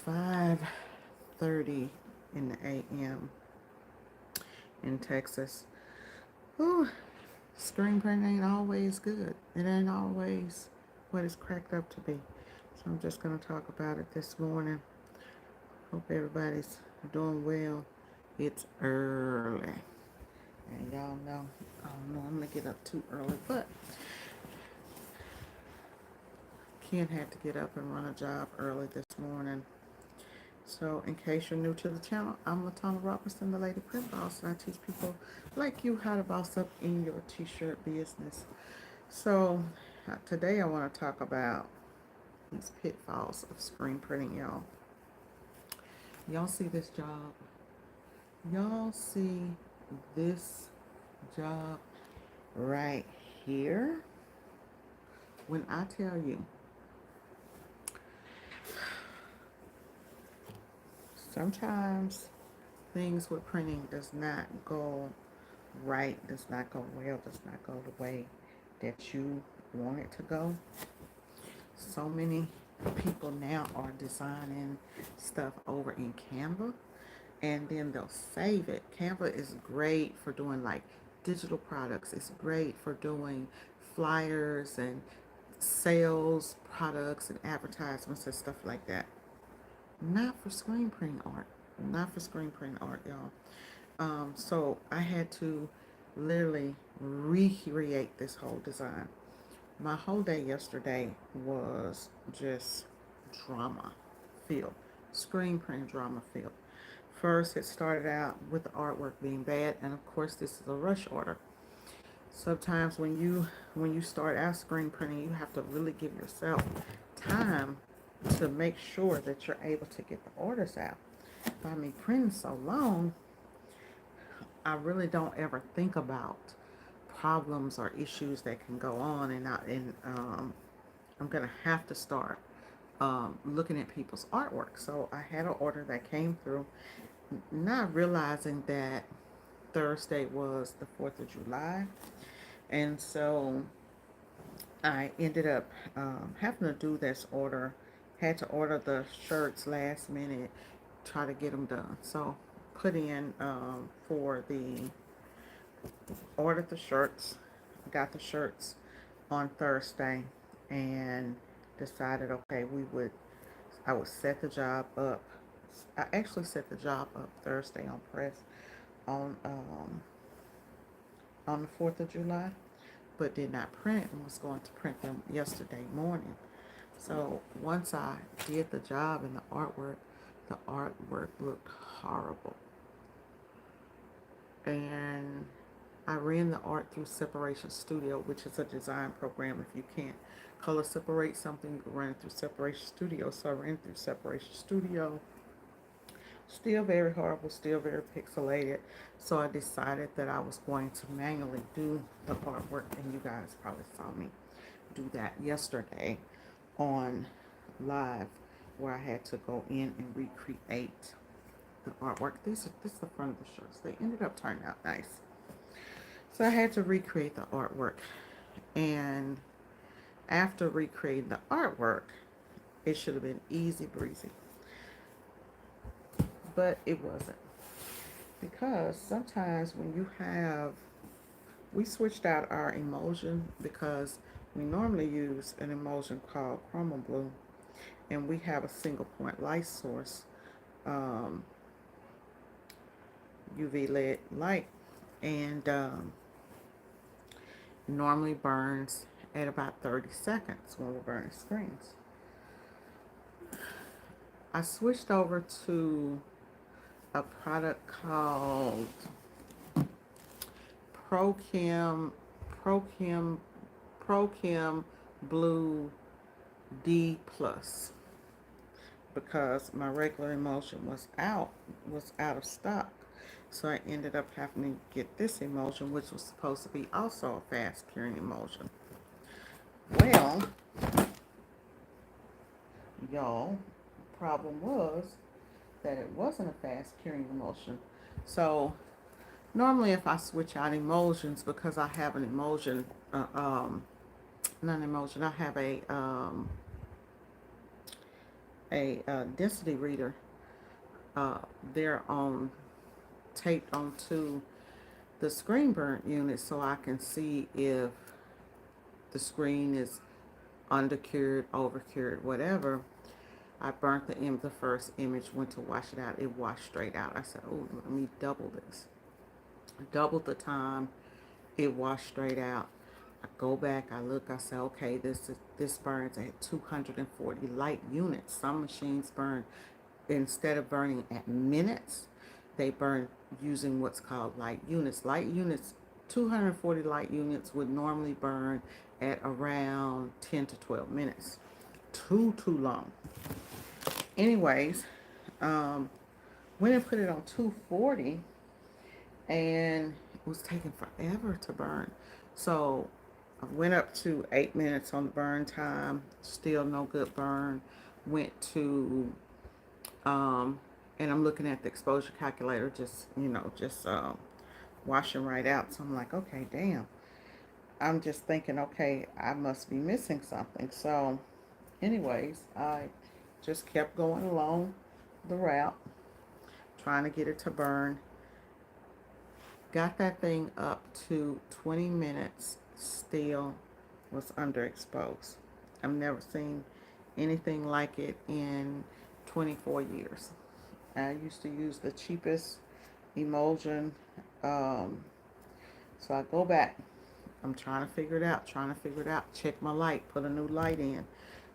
5:30 in the AM in Texas. Whew, screen print ain't always good. It ain't always what it's cracked up to be. So I'm just going to talk about it this morning. Hope everybody's doing well. It's early. And y'all know I don't normally get up too early, but Ken had to get up and run a job early this morning. So, in case you're new to the channel, I'm Latonna Robertson, the Lady Print Boss, and I teach people like you how to boss up in your t-shirt business. So, today I want to talk about these pitfalls of screen printing, y'all. Y'all see this job? Y'all see this job right here? When I tell you, sometimes things with printing does not go right, does not go well, does not go the way that you want it to go. So many people now are designing stuff over in Canva, and then they'll save it. Canva is great for doing like digital products. It's great for doing flyers and sales products and advertisements and stuff like that. Not for screen printing art. Not for screen printing art, y'all. So I had to literally recreate this whole design. My whole day yesterday was just drama filled, screen print drama filled. First, it started out with the artwork being bad, and of course, this is a rush order. Sometimes when you start out screen printing, you have to really give yourself time to make sure that you're able to get the orders out. By me printing so long, I really don't ever think about problems or issues that can go on, I'm gonna have to start looking at people's artwork. So I had an order that came through, not realizing that Thursday was the 4th of July, and so I ended up having to do this order. Had to order the shirts last minute, try to get them done. So put in for the ordered the shirts, got the shirts on Thursday, and decided okay I would set the job up. I actually set the job up Thursday on press on um, on the 4th of July, but did not print and was going to print them yesterday morning. So once I did the job and the artwork looked horrible. And I ran the art through Separation Studio, which is a design program. If you can't color separate something, you can run it through Separation Studio. So I ran through Separation Studio. Still very horrible, still very pixelated. So I decided that I was going to manually do the artwork, and you guys probably saw me do that yesterday on live, where I had to go in and recreate the artwork. This is the front of the shirts. They ended up turning out nice. So I had to recreate the artwork. And after recreating the artwork, it should have been easy breezy. But it wasn't. Because sometimes when we switched out our emulsion because we normally use an emulsion called Chroma Blue, and we have a single point light source, UV LED light, and normally burns at about 30 seconds when we're burning screens. I switched over to a product called ProChem ProChem ProChem Blue D Plus because my regular emulsion was out of stock. So I ended up having to get this emulsion, which was supposed to be also a fast curing emulsion. Well, y'all, the problem was that it wasn't a fast curing emulsion. So normally if I switch out emulsions, because I have an emulsion, not an emulsion, I have a density reader uh, there on taped onto the screen burnt unit so I can see if the screen is undercured, overcured, whatever. I burnt the first image, went to wash it out. It washed straight out. I said, oh, let me double this. Doubled the time. It washed straight out. I go back, I look, I say, okay, this burns at 240 light units. Some machines burn, instead of burning at minutes, they burn using what's called light units. Light units, 240 light units would normally burn at around 10 to 12 minutes. Too long. Anyways, went and put it on 240, and it was taking forever to burn. So I went up to 8 minutes on the burn time, still no good burn. Went to, and I'm looking at the exposure calculator, just washing right out. So I'm like, okay, damn. I'm just thinking, okay, I must be missing something. So, anyways, I just kept going along the route, trying to get it to burn. Got that thing up to 20 minutes, still was underexposed. I've never seen anything like it in 24 years. I used to use the cheapest emulsion. So I go back. I'm trying to figure it out, Check my light, put a new light in.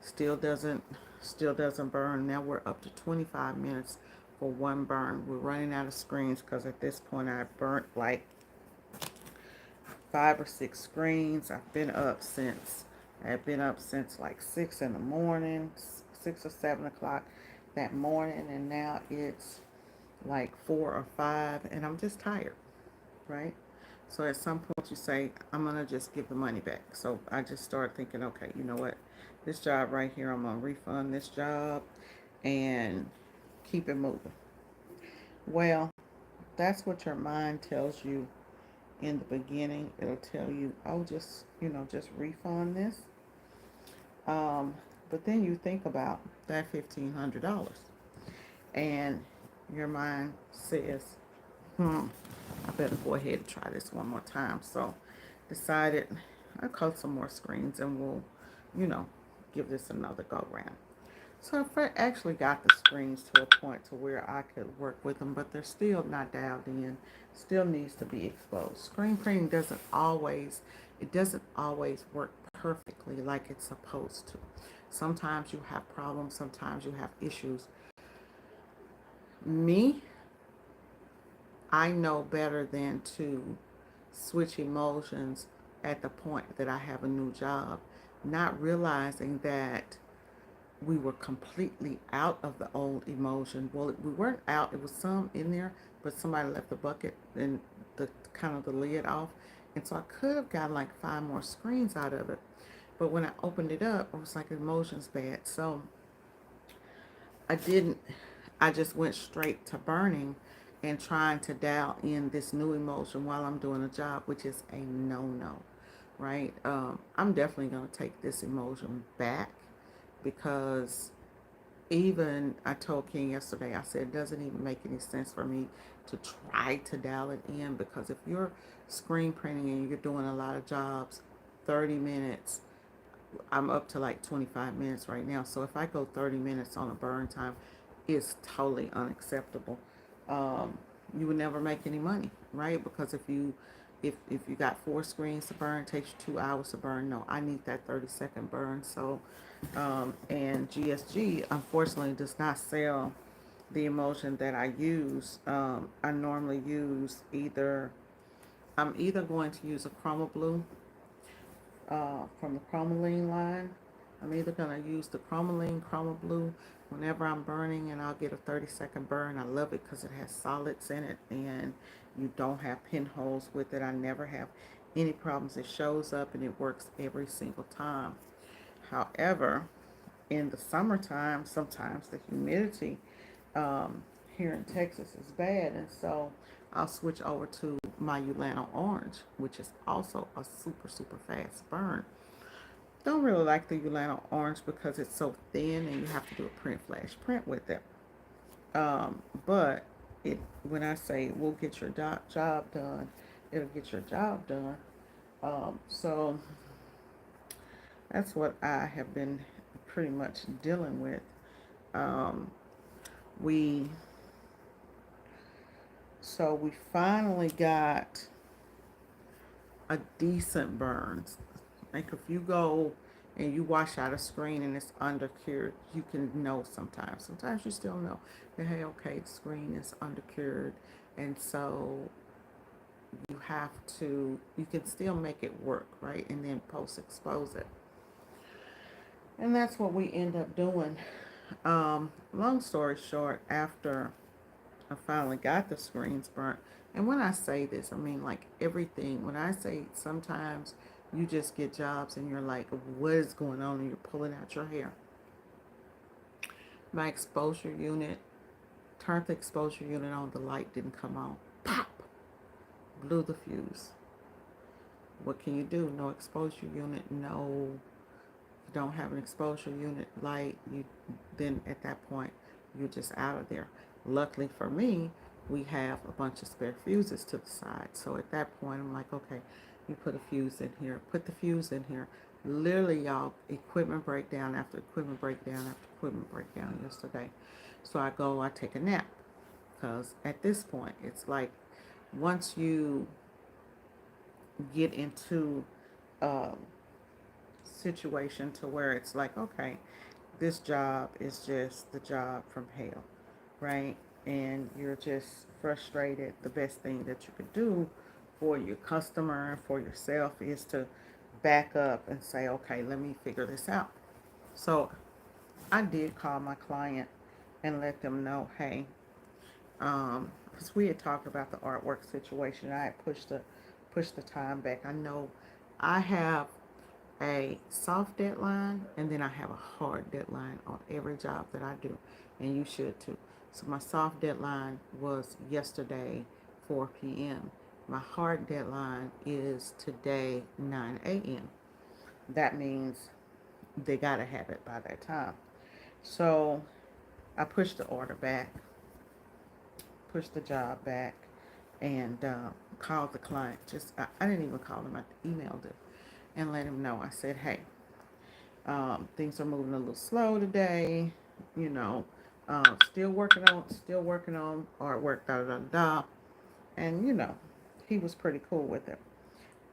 Still doesn't, still doesn't burn. Now we're up to 25 minutes for one burn. We're running out of screens because at this point I burnt like 5 or 6 screens. I've been up since like 6 in the morning, 6 or 7 o'clock that morning, and now it's like 4 or 5, and I'm just tired, right? So at some point you say, I'm going to just give the money back. So I just started thinking, okay, you know what? This job right here, I'm going to refund this job and keep it moving. Well, that's what your mind tells you in the beginning. It'll tell you, oh, just refund this. But then you think about that $1,500, and your mind says, I better go ahead and try this one more time. So decided I'll cut some more screens and we'll, you know, give this another go round. So I actually got the screens to a point to where I could work with them, but they're still not dialed in. Still needs to be exposed. Screen printing doesn't always work perfectly like it's supposed to. Sometimes you have problems, sometimes you have issues. Me, I know better than to switch emulsions at the point that I have a new job, not realizing that we were completely out of the old emulsion. Well, we weren't out. It was some in there, but somebody left the bucket and the kind of the lid off. And so I could have gotten like 5 more screens out of it. But when I opened it up, it was like the emulsion's bad. So I didn't, I just went straight to burning and trying to dial in this new emulsion while I'm doing a job, which is a no-no, right? I'm definitely going to take this emulsion back because even I told King yesterday, I said it doesn't even make any sense for me to try to dial it in, because if you're screen printing and you're doing a lot of jobs, 30 minutes, I'm up to like 25 minutes right now. So if I go 30 minutes on a burn time, it's totally unacceptable. You would never make any money, right? Because if you got 4 screens to burn, it takes you 2 hours to burn. No, I need that 30-second burn. So, and GSG unfortunately does not sell the emulsion that I use. I normally use I'm either going to use a Chroma Blue from the Chromaline line. I'm either going to use the Chroma Blue whenever I'm burning, and I'll get a 30-second burn. I love it because it has solids in it and you don't have pinholes with it. I never have any problems. It shows up and it works every single time. However, in the summertime, sometimes the humidity here in Texas is bad, and so I'll switch over to my Ulano Orange, which is also a super fast burn. Don't really like the Ulana orange because it's so thin and you have to do a print flash print with it. But it when I say it will get your job done, it'll get your job done. So that's what I have been pretty much dealing with. Um, we we finally got a decent burns. Like if you go and you wash out a screen and it's undercured, you can know sometimes. Sometimes you still know that hey, okay, the screen is undercured, and so you can still make it work, right? And then post expose it. And that's what we end up doing. Long story short, after I finally got the screens burnt, and when I say this, I mean like everything. When I say sometimes you just get jobs and you're like, what is going on? And you're pulling out your hair. My exposure unit, turned the exposure unit on, the light didn't come on. Pop! Blew the fuse. What can you do? No exposure unit, no, you don't have an exposure unit light, you then at that point you're just out of there. Luckily for me, we have a bunch of spare fuses to the side. So at that point I'm like, okay, you put a fuse in here, put the fuse in here. Literally, y'all, equipment breakdown after equipment breakdown after equipment breakdown yesterday. So I take a nap. Because at this point, it's like once you get into a situation to where it's like, okay, this job is just the job from hell, right? And you're just frustrated. The best thing that you could do for your customer and for yourself is to back up and say, okay, let me figure this out. So I did call my client and let them know, hey, because we had talked about the artwork situation. I had pushed the time back. I know I have a soft deadline and then I have a hard deadline on every job that I do, and you should too. So my soft deadline was yesterday 4 p.m. My hard deadline is today 9 a.m. That means they gotta have it by that time. So I pushed the order back, pushed the job back, and called the client. I didn't even call him. I emailed him and let him know. I said, hey, things are moving a little slow today. You know, still working on artwork. Da da da da. And he was pretty cool with it.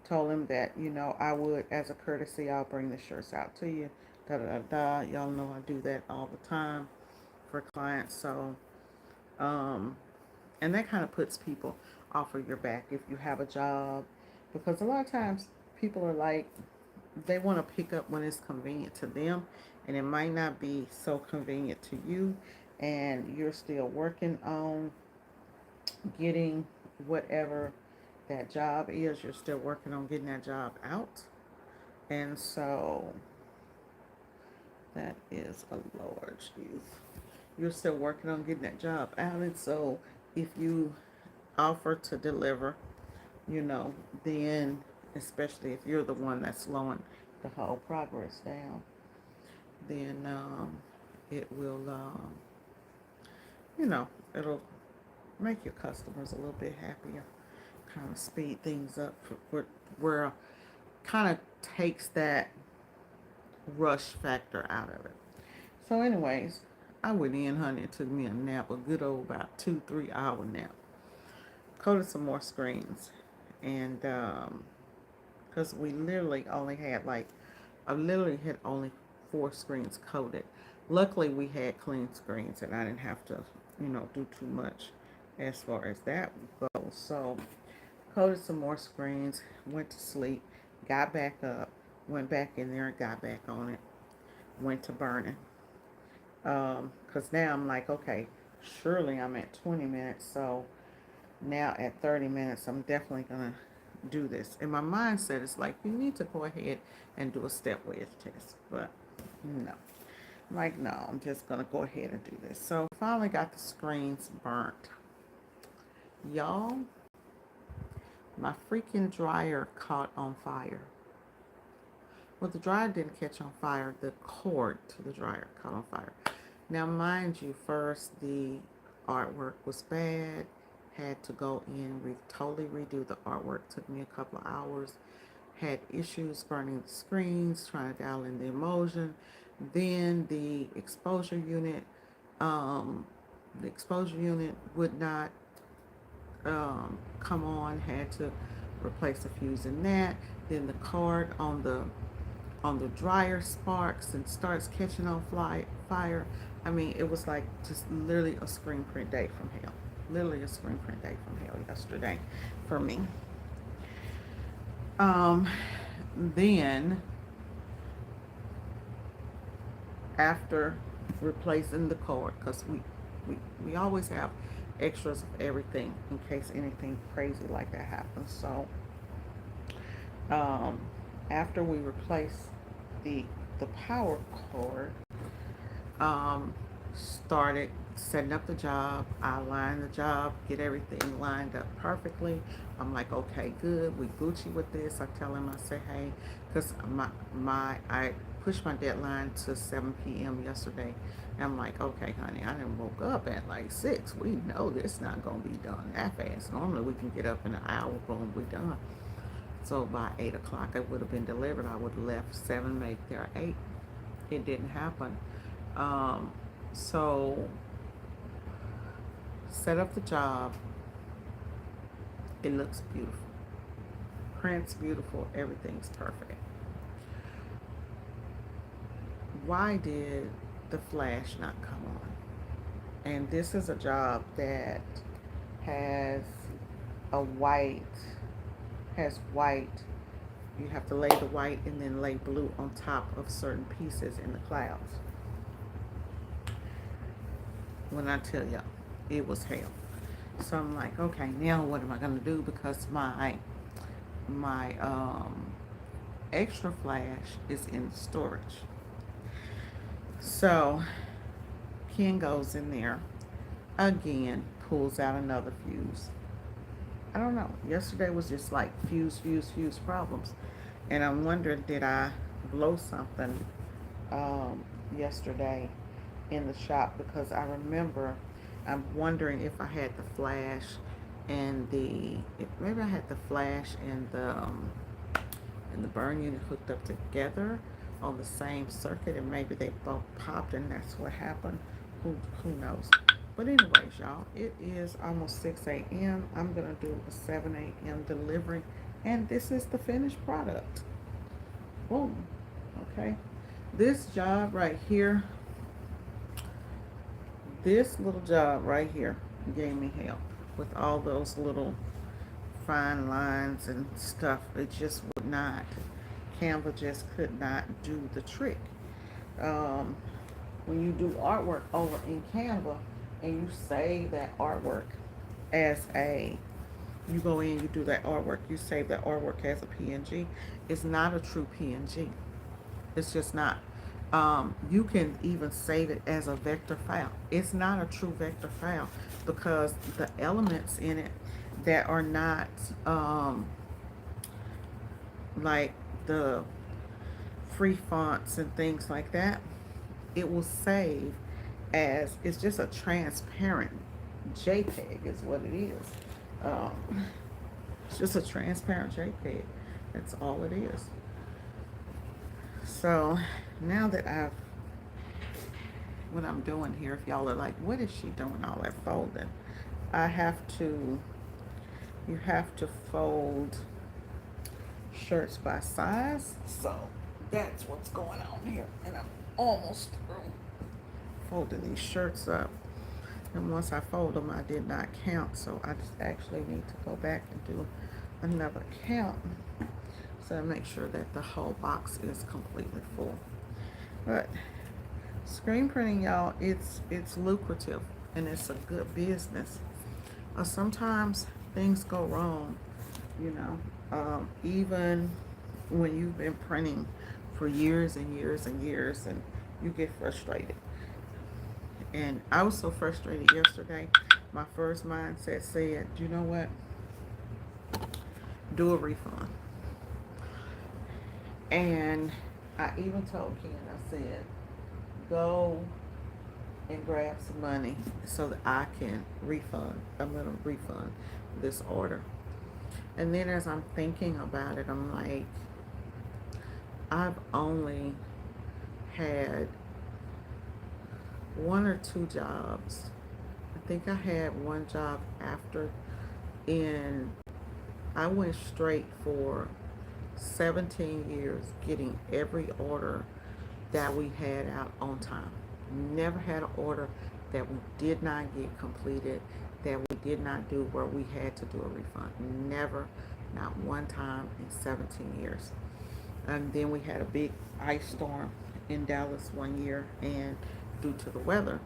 Told him that I would, as a courtesy, I'll bring the shirts out to you. Da da da da. Y'all know I do that all the time for clients. So, and that kind of puts people off of your back if you have a job, because a lot of times people are like, they want to pick up when it's convenient to them, and it might not be so convenient to you, and you're still working on getting whatever that job is. You're still working on getting that job out, and so that is a large youth. You're still working on getting that job out, and so if you offer to deliver, you know, then especially if you're the one that's slowing the whole progress down, then it will, you know, it'll make your customers a little bit happier, kind of speed things up where kind of takes that rush factor out of it. So, anyways, I went in, honey, and took me a nap, a good old about 2-3 hour nap. Coded some more screens, and because we literally only had I literally had only 4 screens coded. Luckily, we had clean screens, and I didn't have to, do too much as far as that goes. So, coded some more screens, went to sleep, got back up, went back in there, and got back on it, went to burning. Because now I'm like, okay, surely I'm at 20 minutes, so now at 30 minutes, I'm definitely going to do this. And my mindset is like, you need to go ahead and do a step wedge test. But no. I'm like, no, I'm just going to go ahead and do this. So finally got the screens burnt. Y'all, my freaking dryer caught on fire. Well, the dryer didn't catch on fire. The cord to the dryer caught on fire. Now, mind you, first the artwork was bad. Had to go in, totally redo the artwork. Took me a couple of hours. Had issues burning the screens, trying to dial in the emulsion. Then um, the exposure unit would not come on. Had to replace the fuse in that. Then the cord on the dryer sparks and starts catching on fire. I mean, it was like just literally a screen print day from hell. Literally a screen print day from hell yesterday for me. Um, then after replacing the cord, because we always have extras of everything in case anything crazy like that happens. So um, after we replace the power cord, um, started setting up the job. I lined the job, get everything lined up perfectly. I'm like, okay, good. We Gucci with this. I tell him, I say, hey, because I pushed my deadline to 7 p.m. yesterday. And I'm like, okay, honey, I didn't woke up at like 6. We know this not gonna be done that fast. Normally we can get up in an hour, boom, we done. So by 8 o'clock it would have been delivered. I would have left 7, make there 8. It didn't happen. So set up the job. It looks beautiful. Print's beautiful. Everything's perfect. Why did the flash not come on? And this is a job that has has white. You have to lay the white and then lay blue on top of certain pieces in the clouds. When I tell y'all, it was hell. So I'm like, okay, now what am I gonna do? Because my extra flash is in storage. So Ken goes in there again, pulls out another fuse. I don't know. Yesterday was just like fuse problems, and I'm wondering, did I blow something yesterday in the shop? Because I remember, I'm wondering if I had the flash and maybe I had the flash and the burn unit hooked up together on the same circuit, and maybe they both popped, and that's what happened. Who knows? But anyways, y'all, it is almost 6 a.m. I'm gonna do a 7 a.m. delivery, and this is the finished product. Boom. Okay. This job right here, this little job right here gave me hell with all those little fine lines and stuff. It just would not. Canva just could not do the trick. Um, when you do artwork over in Canva and you save that artwork as you go in, you do that artwork, you save that artwork as a PNG, it's not a true PNG. It's just not. You can even save it as a vector file. It's not a true vector file because the elements in it that are not like the free fonts and things like that, it will save as, it's just a transparent JPEG is what it is. It's just a transparent JPEG. That's all it is. So now that what I'm doing here, if y'all are like, what is she doing all that folding? You have to fold shirts by size. So that's what's going on here. And I'm almost through folding these shirts up. And once I fold them, I did not count. So I just actually need to go back and do another count. So make sure that the whole box is completely full. But screen printing, y'all, it's lucrative and it's a good business. Sometimes things go wrong, you know, even when you've been printing for years and years and years, and you get frustrated. And I was so frustrated yesterday. My first mindset said, you know what? Do a refund. And I even told Ken, I said, go and grab some money so that I can refund. I'm going to refund this order. And then as I'm thinking about it, I'm like, I've only had one or two jobs. I think I had one job after, and I went straight for 17 years getting every order that we had out on time. Never had an order that we did not get completed, that we did not do where we had to do a refund. Never, not one time in 17 years. And then we had a big ice storm in Dallas one year, and due to the weather,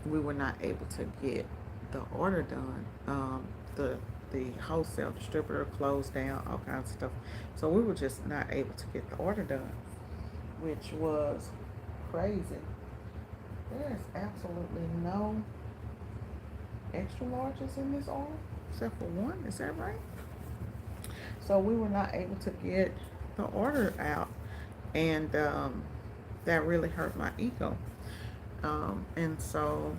we were not able to get the order done. The wholesale distributor closed down, all kinds of stuff. So we were just not able to get the order done, which was crazy. There is absolutely no extra larges in this order, except for one. Is that right? So we were not able to get the order out, and that really hurt my ego. And so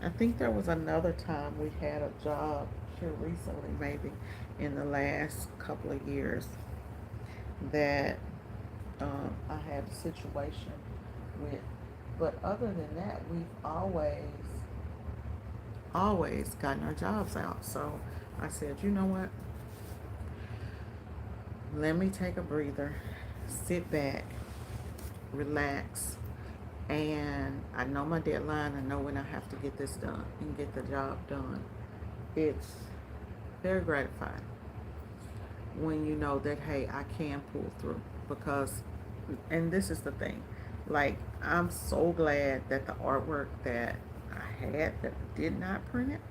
I think there was another time we had a job here recently, maybe in the last couple of years, that I had a situation with. But other than that, we've always gotten our jobs out. So I said, you know what? Let me take a breather, sit back, relax, and I know my deadline. I know when I have to get this done and get the job done. It's very gratifying when you know that, hey, I can pull through, because, and this is the thing, like, I'm so glad that the artwork that I had that did not print it,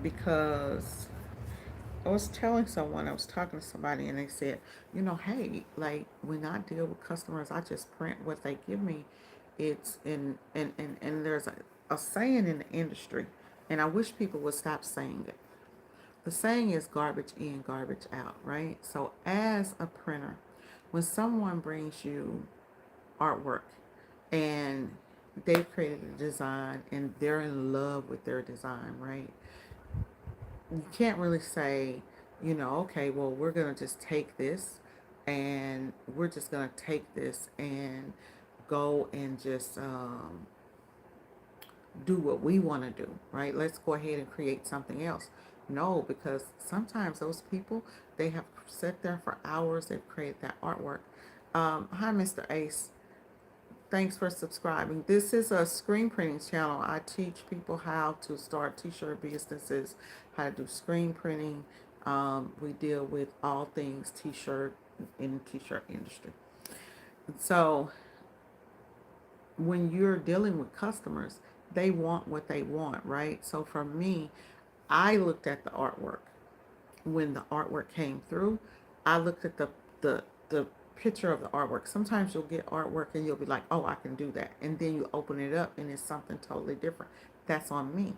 because I was telling someone, I was talking to somebody, and they said, hey, like, when I deal with customers, I just print what they give me. It's and there's a saying in the industry, and I wish people would stop saying it. The saying is garbage in, garbage out, right? So as a printer, when someone brings you artwork and they've created a design and they're in love with their design, right? You can't really say, okay, well, we're going to just take this and we're just going to take this and go and just do what we want to do, right? Let's go ahead and create something else. No, because sometimes those people, they have sat there for hours, they've created that artwork. Hi, Mr. Ace. Thanks for subscribing. This is a screen printing channel. I teach people how to start t-shirt businesses, how to do screen printing. We deal with all things t-shirt in the t-shirt industry. So when you're dealing with customers, they want what they want, right? So for me, I looked at the artwork. When the artwork came through, I looked at the picture of the artwork. Sometimes you'll get artwork and you'll be like, oh, I can do that. And then you open it up and it's something totally different. That's on me,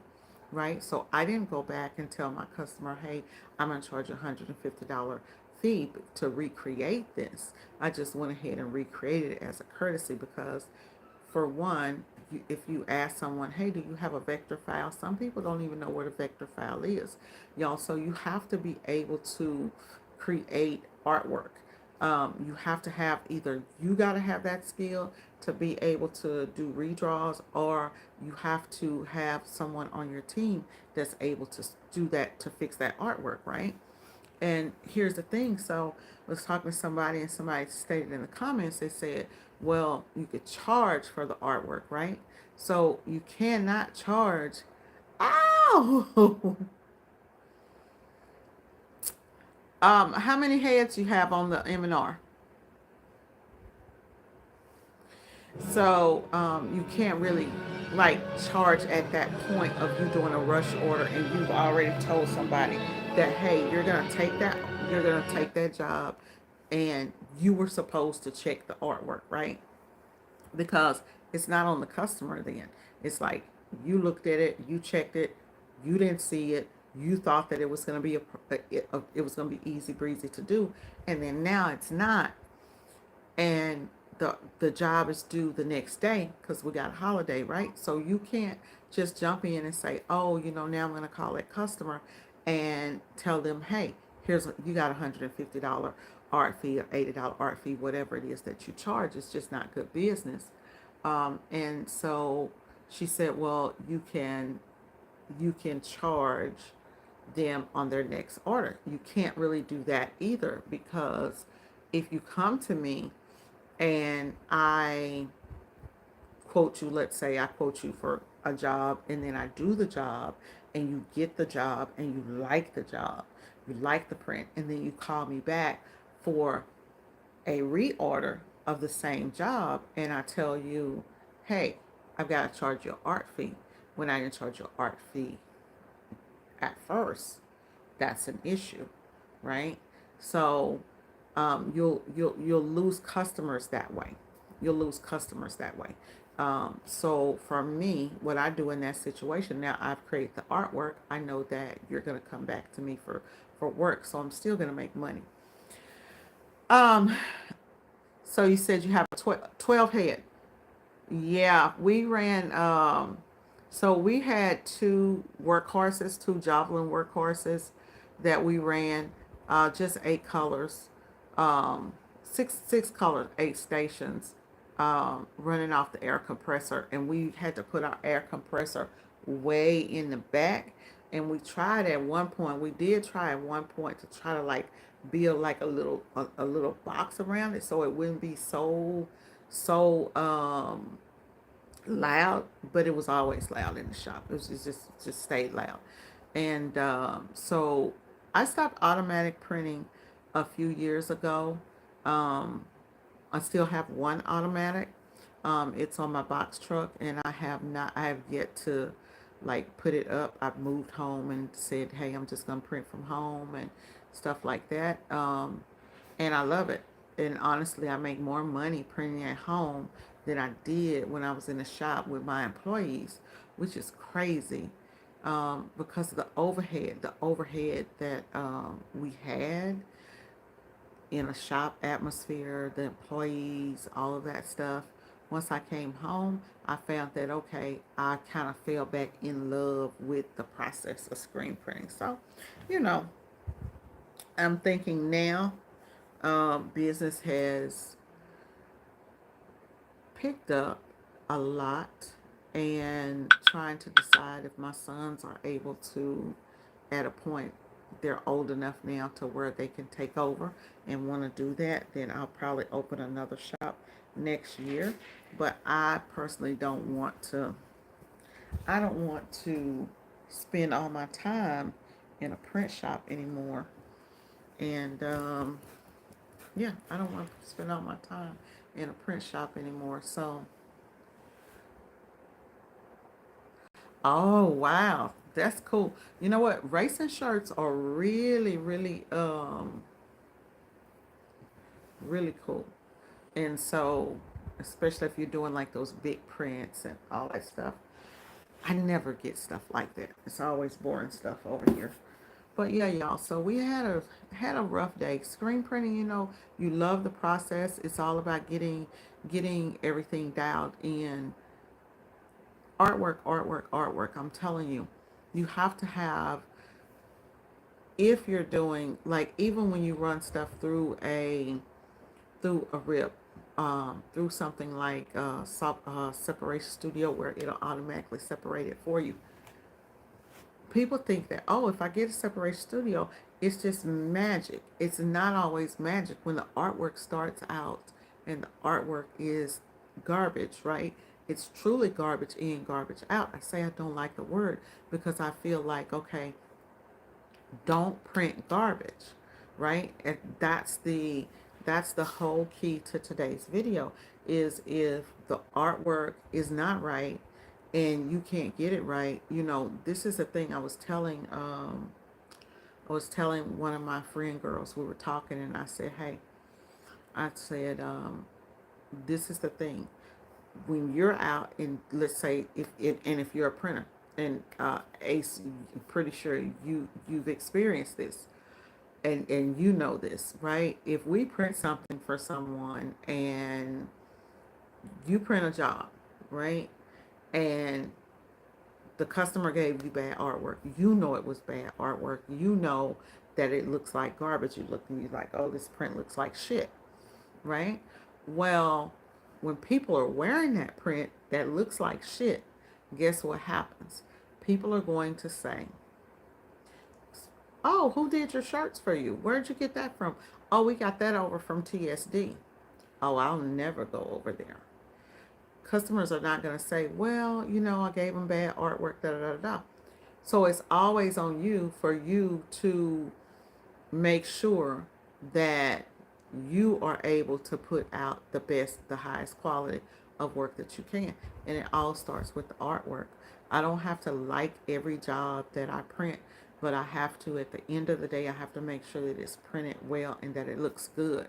right? So I didn't go back and tell my customer, hey, I'm going to charge a $150 fee to recreate this. I just went ahead and recreated it as a courtesy, because for one, if you ask someone, hey, do you have a vector file? Some people don't even know what a vector file is, y'all. So you have to be able to create artwork. You have to have, either you got to have that skill to be able to do redraws, or you have to have someone on your team that's able to do that, to fix that artwork, right? And here's the thing. So I was talking to somebody, and somebody stated in the comments, they said, well, you could charge for the artwork, right? So you cannot charge. Ow! How many heads you have on the M&R? So you can't really like charge at that point of you doing a rush order, and you've already told somebody that, hey, you're gonna take that job, and you were supposed to check the artwork, right? Because it's not on the customer then. It's like, you looked at it, you checked it, you didn't see it, you thought that it was going to be it was going to be easy breezy to do, and then now it's not. and the job is due the next day because we got a holiday, right? So you can't just jump in and say, oh, now I'm going to call that customer and tell them, hey, you got $150 art fee or $80 art fee, whatever it is that you charge. It's just not good business. And so she said, well, you can charge them on their next order. You can't really do that either, because if you come to me and I quote you, let's say I quote you for a job, and then I do the job and you get the job and you like the job, you like the print, and then you call me back for a reorder of the same job, and I tell you, hey, I've got to charge you an art fee when I didn't charge you an art fee at first, that's an issue, right? So you'll lose customers that way. You'll lose customers that way. So for me, what I do in that situation, now I've created the artwork. I know that you're gonna come back to me for work, so I'm still gonna make money. Um, so you said you have 12 head. Yeah, we ran. So we had two workhorses, two javelin workhorses that we ran. Just 8 colors, six colors, 8 stations, running off the air compressor, and we had to put our air compressor way in the back. And we tried at one point. We did try at one point to try to like build like a little box around it so it wouldn't be so loud, but it was always loud in the shop. It was just stayed loud. And so I stopped automatic printing a few years ago. um, I still have one automatic. It's on my box truck, and I have yet to like put it up. I've moved home and said, hey, I'm just gonna print from home and stuff like that. And I love it. And honestly, I make more money printing at home than I did when I was in the shop with my employees, which is crazy, because of the overhead that we had in a shop atmosphere, the employees, all of that stuff. Once I came home, I found that, okay, I kind of fell back in love with the process of screen printing. So, you know, I'm thinking now, business has picked up a lot, and trying to decide if my sons are able to, at a point, they're old enough now to where they can take over and want to do that, then I'll probably open another shop next year. But I don't want to spend all my time in a print shop anymore. And yeah, I don't want to spend all my time in a print shop anymore. So, oh wow, that's cool. You know what? Racing shirts are really, really, really cool. And so, especially if you're doing like those big prints and all that stuff, I never get stuff like that. It's always boring stuff over here. But yeah, y'all. So we had a rough day. Screen printing, you love the process. It's all about getting everything dialed in. Artwork, artwork, artwork. I'm telling you, you have to have, if you're doing like, even when you run stuff through a rip, through something like separation studio, where it'll automatically separate it for you. People think that, oh, if I get a separation studio, it's just magic. It's not always magic when the artwork starts out and the artwork is garbage, right? It's truly garbage in, garbage out. I say I don't like the word because I feel like, okay, don't print garbage, right? And that's the whole key to today's video, is if the artwork is not right and you can't get it right. This is the thing I was telling one of my friend girls. We were talking, and I said, hey, I said, this is the thing. When you're out, and let's say if you're a printer, and Ace, I'm pretty sure you've experienced this. and you know this, right? If we print something for someone and you print a job, right? And the customer gave you bad artwork. You know it was bad artwork. You know that it looks like garbage. You look and you're like, oh, this print looks like shit, right? Well, when people are wearing that print that looks like shit, guess what happens? People are going to say, oh, who did your shirts for you? Where'd you get that from? Oh, we got that over from TSD. Oh, I'll never go over there. Customers are not going to say, well, I gave them bad artwork, da da da da. So it's always on you for you to make sure that you are able to put out the best, the highest quality of work that you can. And it all starts with the artwork. I don't have to like every job that I print, but I have to, at the end of the day, I have to make sure that it's printed well and that it looks good.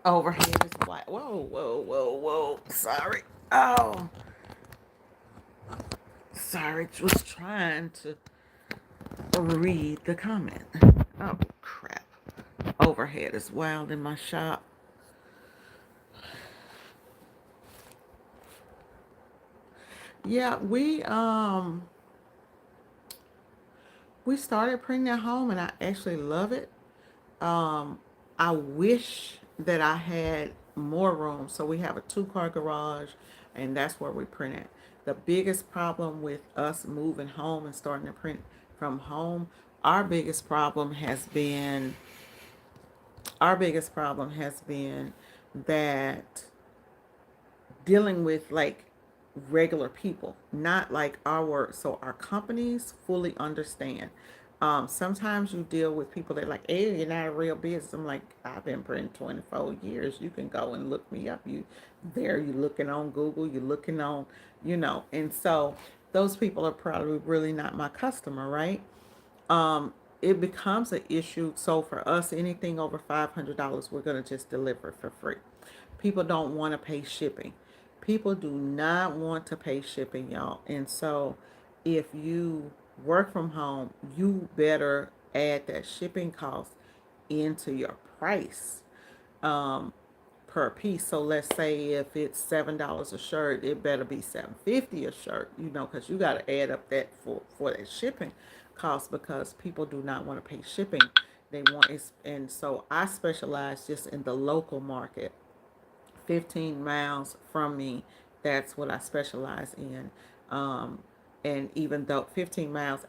Overhead is black. Whoa, whoa, whoa, whoa. Sorry. Oh, sorry. Was trying to read the comment. Oh, crap. Overhead is wild in my shop. Yeah, we started printing at home and I actually love it. Um, I wish that I had more room. So we have a 2-car garage, and that's where we print it. The biggest problem with us moving home and starting to print from home, our biggest problem has been our biggest problem has been that dealing with like regular people, not like our work. So our companies fully understand. Sometimes you deal with people that are like, hey, you're not a real business. I'm like, I've been printing 24 years. You can go and look me up. You looking on Google, you're looking on, and so those people are probably really not my customer, right? um, it becomes an issue. So for us, anything over $500, we're going to just deliver it for free. People don't want to pay shipping. People do not want to pay shipping, y'all. And so if you work from home, you better add that shipping cost into your price. Um, per piece. So let's say if it's $7 a shirt, it better be $7.50 a shirt, because you got to add up that for that shipping cost, because people do not want to pay shipping. They want it, and so I specialize just in the local market. 15 miles from me, that's what I specialize in. Um, and even though 15 miles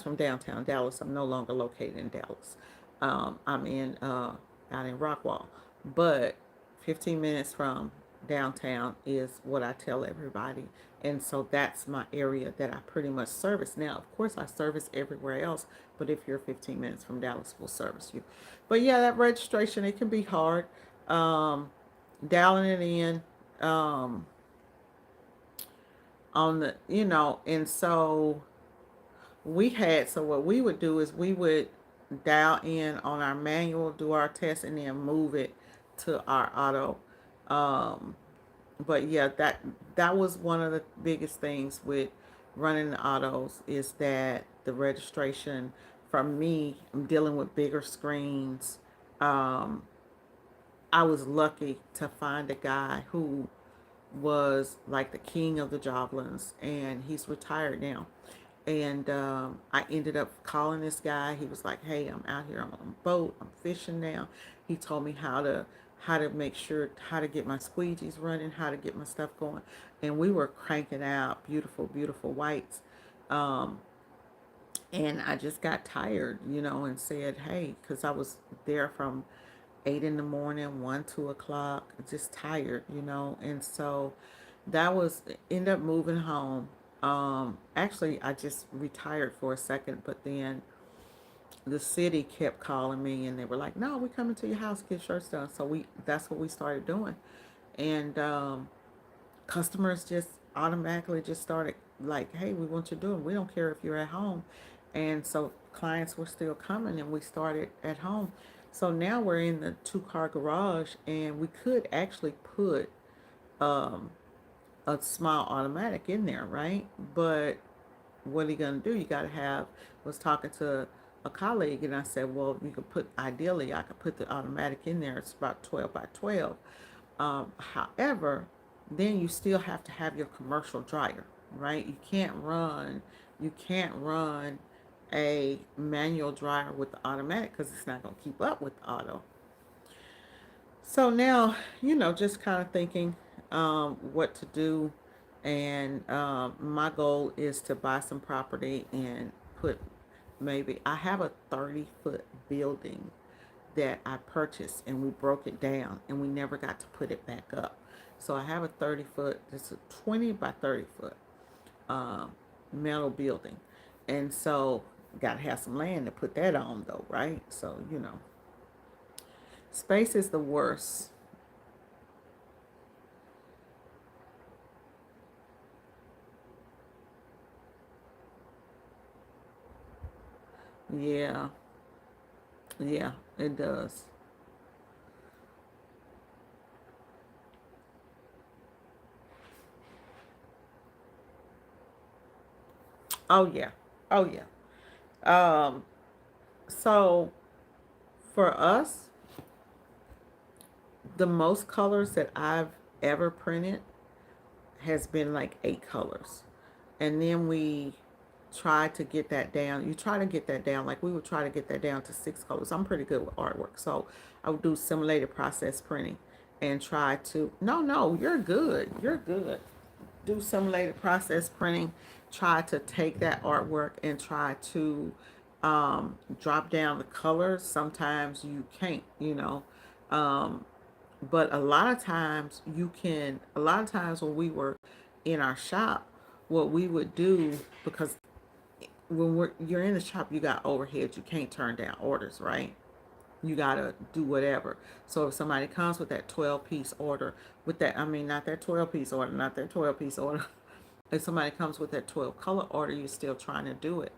from downtown Dallas, I'm no longer located in Dallas. I'm out in Rockwall, but 15 minutes from downtown is what I tell everybody. And so that's my area that I pretty much service. Now, of course, I service everywhere else, but if you're 15 minutes from Dallas, we'll service you. But yeah, that registration, it can be hard. Um, Dialing it in, um, on the, and so so what we would do is we would dial in on our manual, do our test, and then move it to our auto. Um, but yeah, that was one of the biggest things with running the autos, is that the registration, for me, I'm dealing with bigger screens. Um, I was lucky to find a guy who was like the king of the Joblins, and he's retired now. And I ended up calling this guy. He was like, "Hey, I'm out here. I'm on a boat. I'm fishing now." He told me how to make sure, how to get my squeegees running, how to get my stuff going, and we were cranking out beautiful, beautiful whites. Um, and I just got tired, and said, "Hey," because I was there from 8 in the morning, 1, 2 o'clock, just tired, and so that was end up moving home. Actually, I just retired for a second, but then the city kept calling me, and they were like, "No, we're coming to your house, get shirts done." So that's what we started doing, and customers just automatically just started like, "Hey, we want you to do it. We don't care if you're at home," and so clients were still coming, and we started at home. So now we're in the two-car garage, and we could actually put um, a small automatic in there, right? But what are you gonna do? You gotta have. Was talking to a colleague, and I said, well, you could put ideally, I could put the automatic in there. It's about 12 by 12. However, then you still have to have your commercial dryer, right? You can't run a manual dryer with the automatic because it's not gonna keep up with the auto. So now, just kind of thinking what to do. And my goal is to buy some property and put maybe, I have a 30-foot building that I purchased and we broke it down and we never got to put it back up. So I have a 30-foot, it's a 20 by 30-foot um, metal building. And so, got to have some land to put that on though, right? So, space is the worst. Yeah, yeah, it does. Oh yeah, oh yeah. Um, so for us, the most colors that I've ever printed has been like 8 colors, and then we try to get that down. You try to get that down, like we would try to get that down to 6 colors. I'm pretty good with artwork, so I would do simulated process printing and try to. No, no, you're good. You're good. Do simulated process printing, try to take that artwork and try to drop down the colors. Sometimes you can't, um, but a lot of times you can. A lot of times when we were in our shop, what we would do, because when you're in the shop, you got overheads, you can't turn down orders, right? You gotta do whatever. So if somebody comes with that 12-piece order, with that, I mean, not that 12-piece order, not that 12-piece order. If somebody comes with that 12 color order, you're still trying to do it.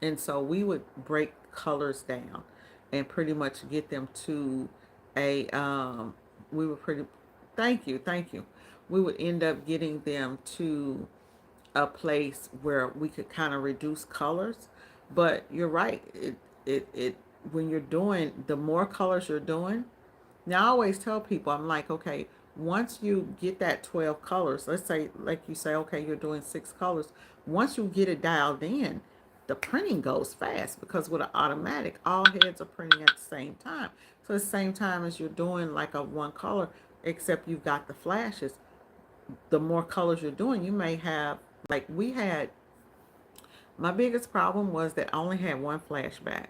And so we would break colors down and pretty much get them to a, we would pretty, thank you. We would end up getting them to a place where we could kind of reduce colors. But you're right. When you're doing, the more colors you're doing, now I always tell people, I'm like, okay, once you get that 12 colors, let's say, like you say, okay, you're doing 6 colors. Once you get it dialed in, the printing goes fast because with an automatic, all heads are printing at the same time. So at the same time as you're doing like a one color, except you've got the flashes, the more colors you're doing, you may have, like we had, my biggest problem was that I only had one flashback.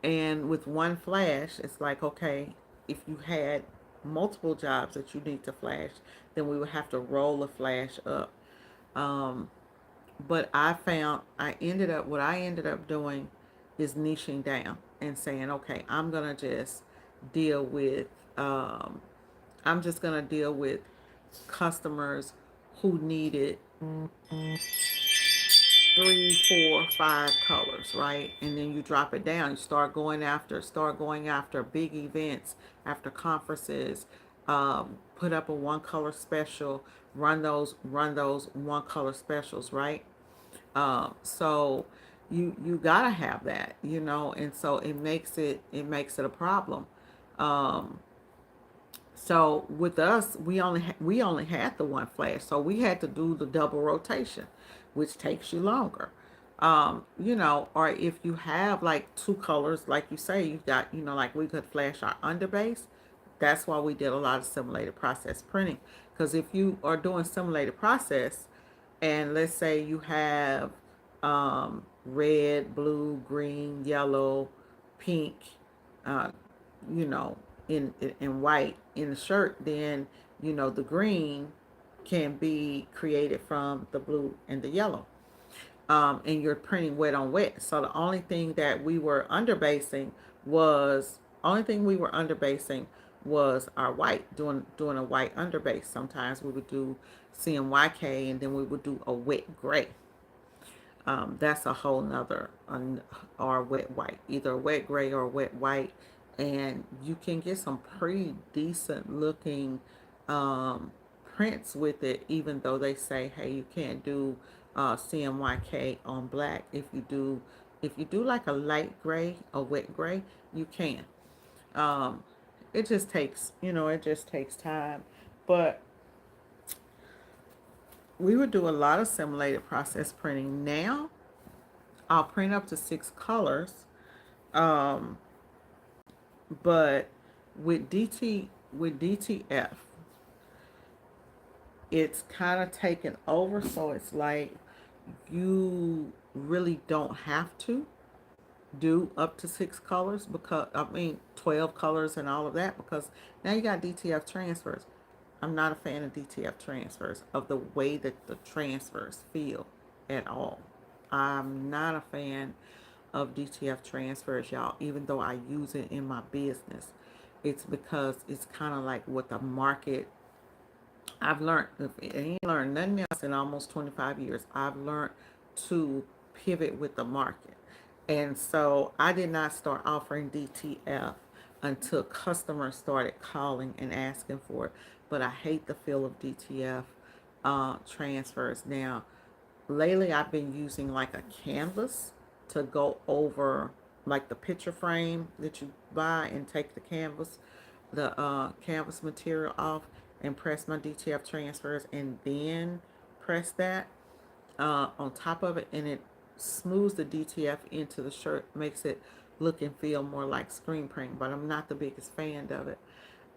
And with one flash, it's like, okay, if you had multiple jobs that you need to flash, then we would have to roll the flash up. Um, but what I ended up doing is niching down and saying, okay, deal with, um, I'm just going to deal with customers who needed 3, 4, 5 colors, right? And then you drop it down. You start going after big events, after conferences. Put up a one color special. Run those one color specials, right? So you gotta have that, and so it makes it a problem. Um, so with us, we only had the one flash, so we had to do the double rotation, which takes you longer. Or if you have like 2 colors, like you say, you got, like we could flash our underbase. That's why we did a lot of simulated process printing. Because if you are doing simulated process, and let's say you have red, blue, green, yellow, pink, uh, you know, in white in the shirt, then the green can be created from the blue and the yellow. And you're printing wet on wet. So the only thing we were underbasing was our white, doing a white underbase. Sometimes we would do CMYK, and then we would do a wet gray. That's a whole nother, or wet white, either a wet gray or a wet white. and you can get some pretty decent looking um, prints with it, even though they say, hey, you can't do CMYK on black. If you do like a light gray, a wet gray, you can. um, it just takes, it just takes time. But we would do a lot of simulated process printing. Now I'll print up to 6 colors. um, but with DTF, it's kind of taken over, so it's like you really don't have to do up to 6 colors, because I mean 12 colors and all of that, because now you got DTF transfers. I'm not a fan of DTF transfers, of the way that the transfers feel at all. I'm not a fan of DTF transfers, y'all, even though I use it in my business. It's because it's kind of like what the market. I've learned, if I ain't learned nothing else in almost 25 years, I've learned to pivot with the market. And so I did not start offering DTF until customers started calling and asking for it. But I hate the feel of DTF transfers. Now, lately I've been using like a canvas to go over, like the picture frame that you buy, and take the canvas material off, and press my DTF transfers, and then press that on top of it, and it smooths the DTF into the shirt, makes it look and feel more like screen printing. But I'm not the biggest fan of it.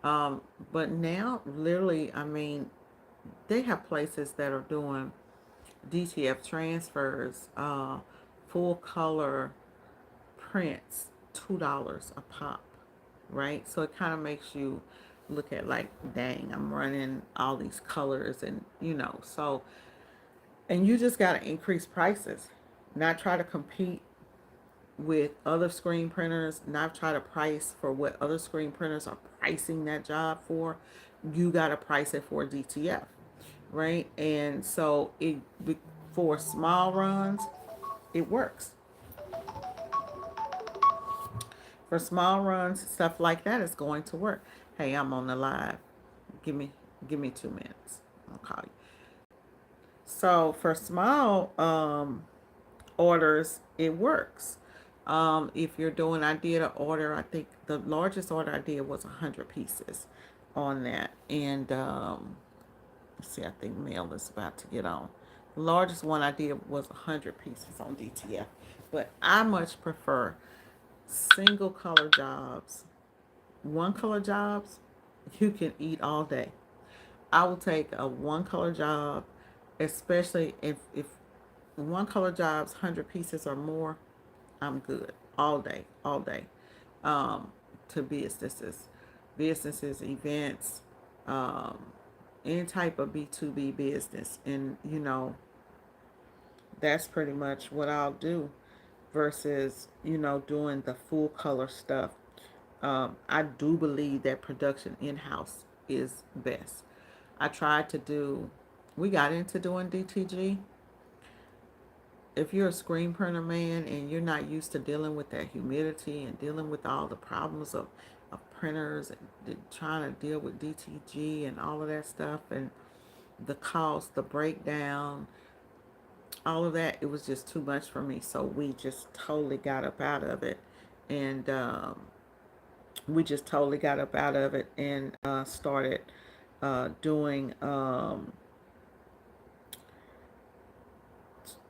Um, but now, literally, I mean, they have places that are doing DTF transfers, full color prints, $2 a pop, right? So it kind of makes you look at like, dang, I'm running all these colors, and so, and you just got to increase prices, not try to compete with other screen printers, not try to price for what other screen printers are pricing that job for. You got to price it for DTF, right? And so for small runs, it works. For small runs, stuff like that is going to work. Hey, I'm on the live. Give me give me 2 minutes. I'll call you. So for small orders, it works. If you're doing, I did an order. I think the largest order I did was 100 pieces on that, and let's see, I think mail is about to get on. The largest one I did was 100 pieces on DTF, but I much prefer single color jobs. One color jobs, you can eat all day. I will take a one color job, especially if one color jobs, 100 pieces or more. I'm good all day, all day. Um, to businesses, events, um, any type of B2B business, and that's pretty much what I'll do, versus doing the full color stuff. I do believe that production in house is best. I tried to do, we got into doing DTG. If you're a screen printer, man, and you're not used to dealing with that humidity and dealing with all the problems of printers, and trying to deal with DTG and all of that stuff, and the cost, the breakdown, all of that, it was just too much for me. So we just totally got up out of it. And started doing,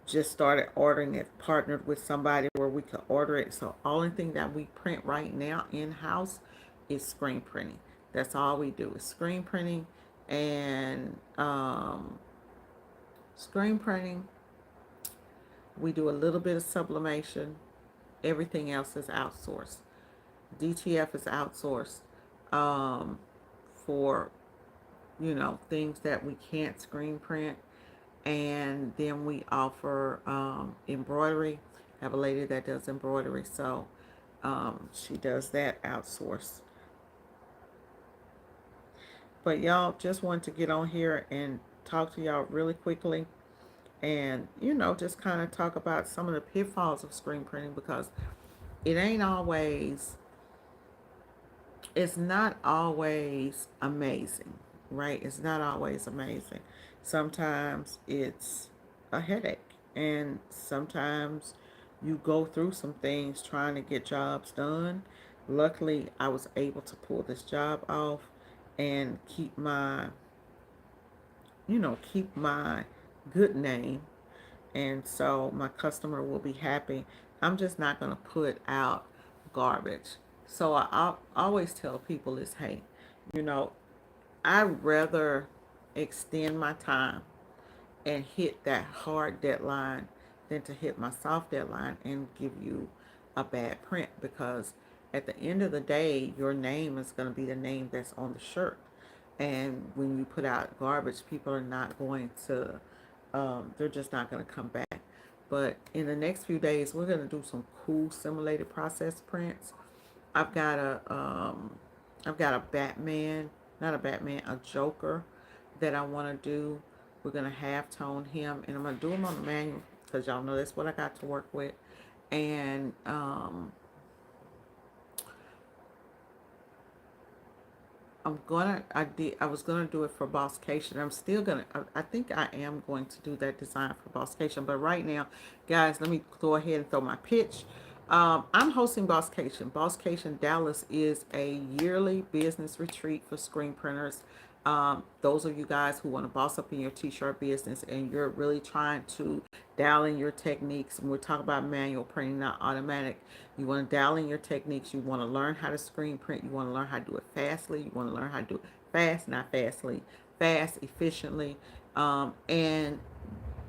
just started ordering it, partnered with somebody where we could order it. So only thing that we print right now in house is screen printing. That's all we do is screen printing, and screen printing. We do a little bit of sublimation. Everything else is outsourced. DTF is outsourced um, for things that we can't screen print. And then we offer embroidery. I have a lady that does embroidery, so she does that outsourced. But y'all, just wanted to get on here and talk to y'all really quickly, and just kind of talk about some of the pitfalls of screen printing, because it ain't always it's not always amazing, right? It's not always amazing. Sometimes it's a headache, and sometimes you go through some things trying to get jobs done. Luckily, I was able to pull this job off and keep my good name, and so my customer will be happy. I'm just not going to put out garbage. So I always tell people is, hey, you know, I'd rather extend my time and hit that hard deadline than to hit my soft deadline and give you a bad print, because at the end of the day, your name is going to be the name that's on the shirt. And when you put out garbage, people are not going to, they're just not going to come back. But in the next few days, we're going to do some cool simulated process prints. I've got I've got a Batman, not a Batman, a Joker that I want to do. We're gonna half tone him, and I'm gonna do him on the manual because y'all know that's what I got to work with. And I was gonna do it for Bosscation. I'm still gonna, I think I am going to do that design for Bosscation. But right now, guys, let me go ahead and throw my pitch. I'm hosting Bosscation. Bosscation Dallas is a yearly business retreat for screen printers. Those of you guys who want to boss up in your t-shirt business and you're really trying to dial in your techniques, and we're talking about manual printing, not automatic. You want to dial in your techniques. You want to learn how to screen print. You want to learn how to do it fastly. You want to learn how to do it fast, not fastly, fast, efficiently. And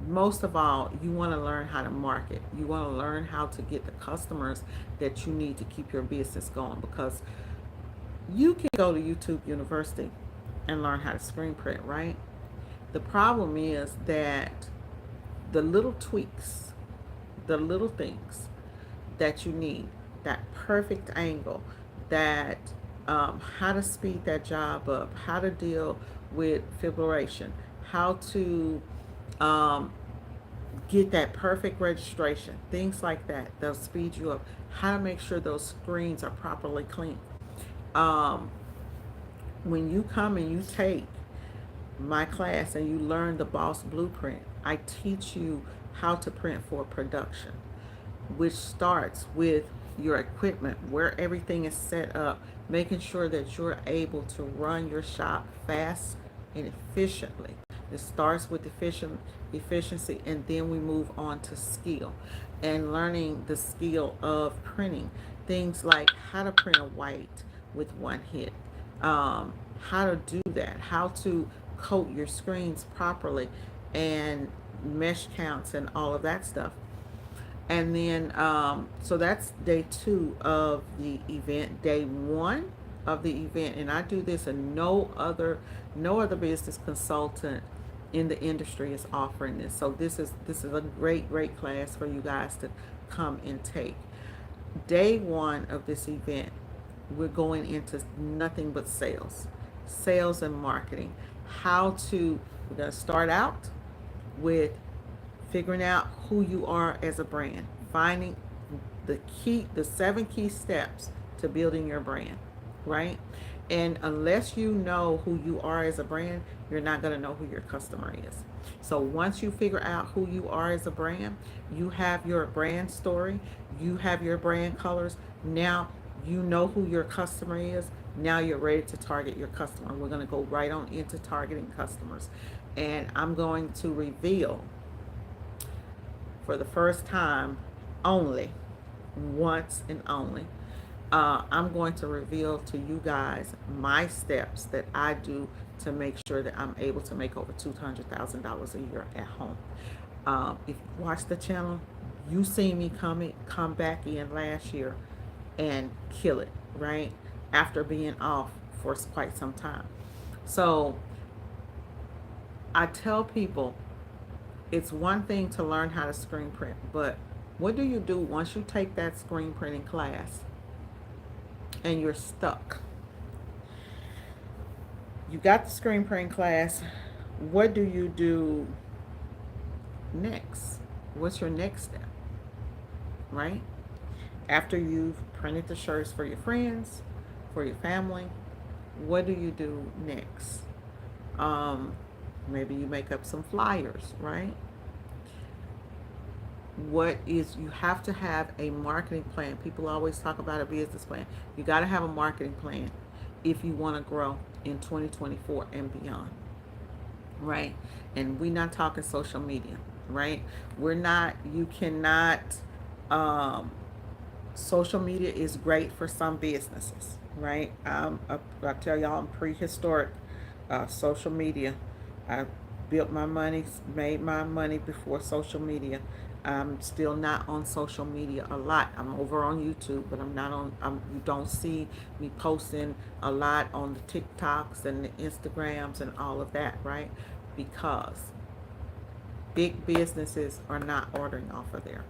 most of all, you want to learn how to market. You want to learn how to get the customers that you need to keep your business going, because you can go to YouTube University and learn how to screen print, right? The problem is that the little tweaks, the little things that you need, that perfect angle, that how to speed that job up, how to deal with fibrillation, how to um, get that perfect registration, things like that. They'll speed you up. How to make sure those screens are properly cleaned. Um, when you come and you take my class and you learn the Boss Blueprint, I teach you how to print for production, which starts with your equipment, where everything is set up, making sure that you're able to run your shop fast and efficiently. It starts with efficiency, and then we move on to skill and learning the skill of printing. Things like how to print a white with one hit, how to do that, how to coat your screens properly, and mesh counts and all of that stuff. And then, so that's day two of the event. Day one of the event, and I do this, and no other business consultant in the industry is offering this. So this is a great class for you guys to come and take. Day one of this event, we're going into nothing but sales and marketing. We're going to start out with figuring out who you are as a brand, finding the 7 key steps to building your brand, right? And unless you know who you are as a brand, you're not going to know who your customer is. So once you figure out who you are as a brand, you have your brand story, you have your brand colors. Now you know who your customer is. Now you're ready to target your customer. We're going to go right on into targeting customers. And I'm going to reveal for the first time only, once and only, I'm going to reveal to you guys my steps that I do to make sure that I'm able to make over $200,000 a year at home. If you watch the channel, you see me come back in last year and kill it, right? After being off for quite some time. So I tell people it's one thing to learn how to screen print, but what do you do once you take that screen printing class and you're stuck? You got the screen printing class. What do you do next? What's your next step, right? After you've printed the shirts for your friends, for your family. What do you do next? Um, Maybe you make up some flyers, right? What is, you have to have a marketing plan. People always talk about a business plan. You got to have a marketing plan if you want to grow in 2024 and beyond, right? And we're not talking social media, right? We're not, you cannot, um, social media is great for some businesses, right? I tell y'all, I'm prehistoric social media. I built my money, made my money before social media. I'm still not on social media a lot. I'm over on YouTube, but I'm not on. You don't see me posting a lot on the TikToks and the Instagrams and all of that, right? Because big businesses are not ordering off of there.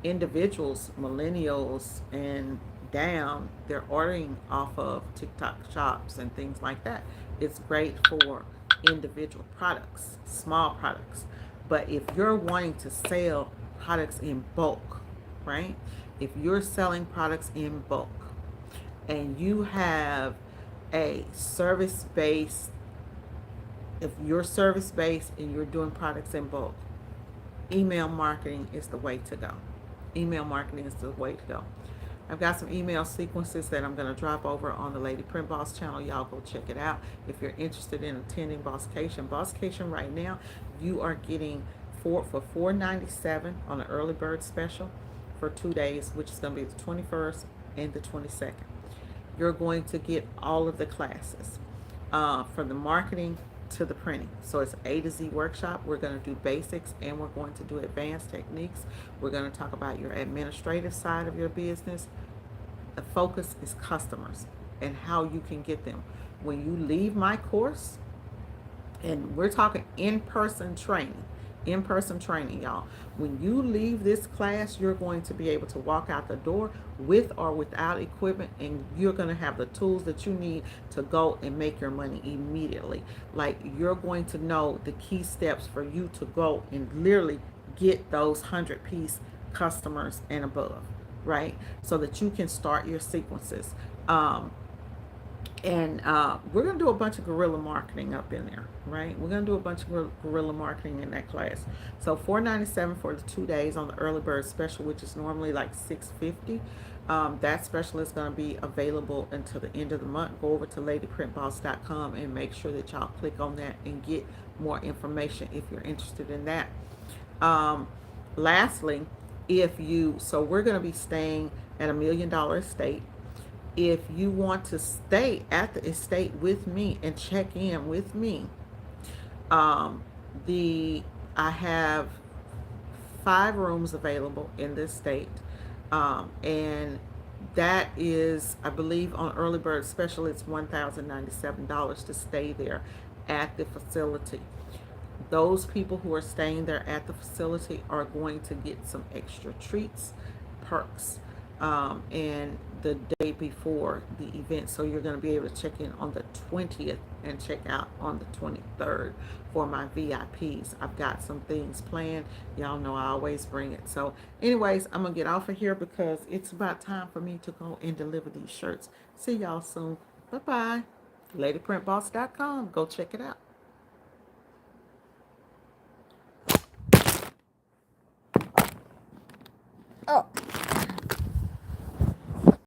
Individuals, millennials and down, they're ordering off of TikTok shops and things like that. It's great for individual products, small products. But if you're wanting to sell products in bulk, right? If you're selling products in bulk and you have a service based, if you're service based and you're doing products in bulk, email marketing is the way to go. Email marketing is the way to go. I've got some email sequences that I'm going to drop over on the Lady Print Boss channel. Y'all go check it out. If you're interested in attending Bosscation right now, you are getting for $4.97 on an early bird special for 2 days, which is going to be the 21st and the 22nd. You're going to get all of the classes from the marketing to the printing. So it's A to Z workshop. We're going to do basics and we're going to do advanced techniques. We're going to talk about your administrative side of your business. The focus is customers and how you can get them. When you leave my course, and we're talking in-person training, y'all. When you leave this class, you're going to be able to walk out the door with or without equipment, and you're going to have the tools that you need to go and make your money immediately. Like, you're going to know the key steps for you to go and literally get those 100-piece customers and above, right? So that you can start your sequences. And we're going to do a bunch of guerrilla marketing up in there, right? We're going to do a bunch of guerrilla marketing in that class. So $4.97 for the 2 days on the early bird special, which is normally like $6.50. That special is going to be available until the end of the month. Go over to ladyprintboss.com and make sure that y'all click on that and get more information if you're interested in that. Lastly, so we're going to be staying at $1 million estate. If you want to stay at the estate with me and check in with me, um, I have 5 rooms available in this state, and that is, I believe, on early bird special, it's $1,097 to stay there at the facility. Those people who are staying there at the facility are going to get some extra treats, perks, and the day before the event. So you're going to be able to check in on the 20th and check out on the 23rd for my VIPs. I've got some things planned. Y'all know I always bring it. So anyways, I'm going to get off of here because it's about time for me to go and deliver these shirts. See y'all soon. Bye-bye. LadyPrintBoss.com. Go check it out. Oh.